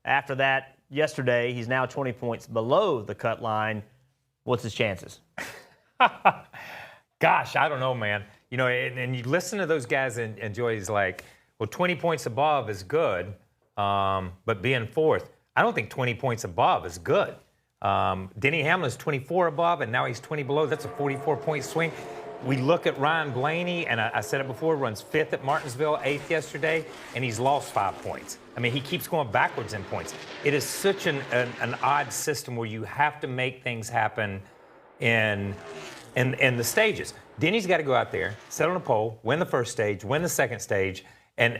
After that, yesterday, he's now 20 points below the cut line. What's his chances? Gosh, I don't know, man. You know, and you listen to those guys, and Joey's like, well, 20 points above is good, but being fourth, I don't think 20 points above is good. Denny Hamlin's 24 above, and now he's 20 below. That's a 44-point swing. We look at Ryan Blaney, and I said it before, runs fifth at Martinsville, eighth yesterday, and he's lost 5 points. I mean, he keeps going backwards in points. It is such an odd system where you have to make things happen in the stages. Denny's got to go out there, sit on a pole, win the first stage, win the second stage, and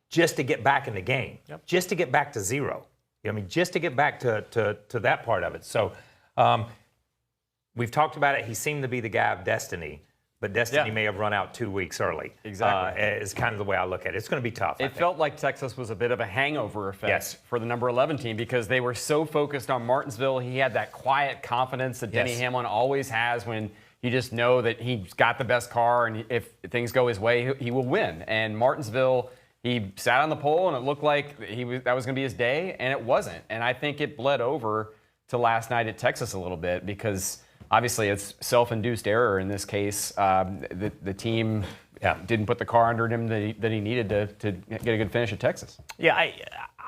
just to get back in the game, just to get back to zero. You know what I mean? Just to get back to that part of it. So we've talked about it. He seemed to be the guy of destiny, but destiny may have run out 2 weeks early. Exactly. Is kind of the way I look at it. It's going to be tough. It felt like Texas was a bit of a hangover effect for the number 11 team because they were so focused on Martinsville. He had that quiet confidence that Denny Hamlin always has when you just know that he's got the best car, and if things go his way, he will win. And Martinsville, he sat on the pole, and it looked like that was going to be his day, and it wasn't. And I think it bled over to last night at Texas a little bit because obviously it's self-induced error in this case. The team didn't put the car under him that he needed to get a good finish at Texas. Yeah,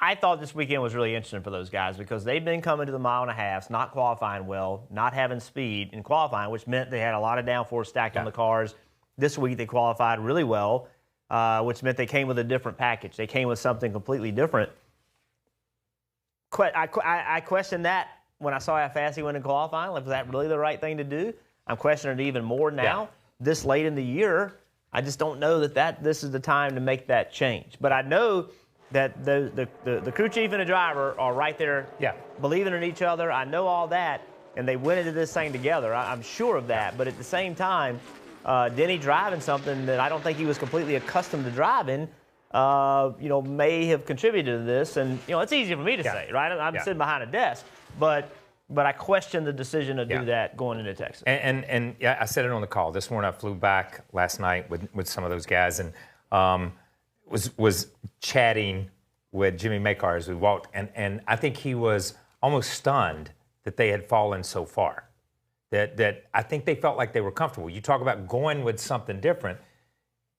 I thought this weekend was really interesting for those guys because they've been coming to the mile and a half, not qualifying well, not having speed in qualifying, which meant they had a lot of downforce stacked on the cars. This week they qualified really well, which meant they came with a different package. They came with something completely different. I questioned that when I saw how fast he went in qualifying. Like, was that really the right thing to do? I'm questioning it even more now. This late in the year, I just don't know that this is the time to make that change. But I know that the crew chief and the driver are right there believing in each other. I know all that, and they went into this thing together. I'm sure of that. But at the same time, Denny driving something that I don't think he was completely accustomed to driving, may have contributed to this. And, it's easy for me to say, right? I'm sitting behind a desk. But I question the decision to do that going into Texas. And I said it on the call. This morning I flew back last night with some of those guys and was chatting with Jimmy Makar as we walked. And I think he was almost stunned that they had fallen so far. That I think they felt like they were comfortable. You talk about going with something different.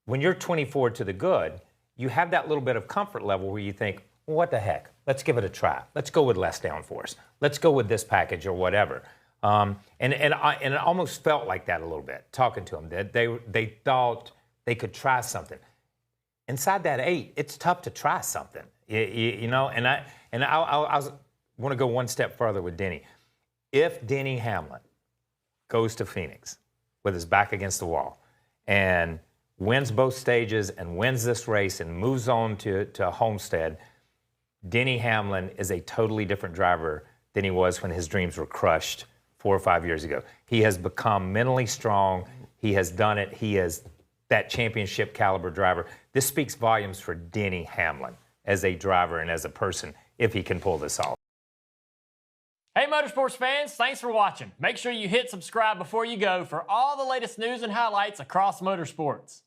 When you're 24 to the good, you have that little bit of comfort level where you think, well, what the heck? Let's give it a try. Let's go with less downforce. Let's go with this package or whatever. And it almost felt like that a little bit, talking to them. That they thought they could try something. Inside that 8, it's tough to try something. And I want to go one step further with Denny. If Denny Hamlin goes to Phoenix with his back against the wall and wins both stages and wins this race and moves on to Homestead, Denny Hamlin is a totally different driver than he was when his dreams were crushed 4 or 5 years ago. He has become mentally strong. He has done it. He is that championship caliber driver. This speaks volumes for Denny Hamlin as a driver and as a person if he can pull this off. Hey Motorsports fans, thanks for watching. Make sure you hit subscribe before you go for all the latest news and highlights across motorsports.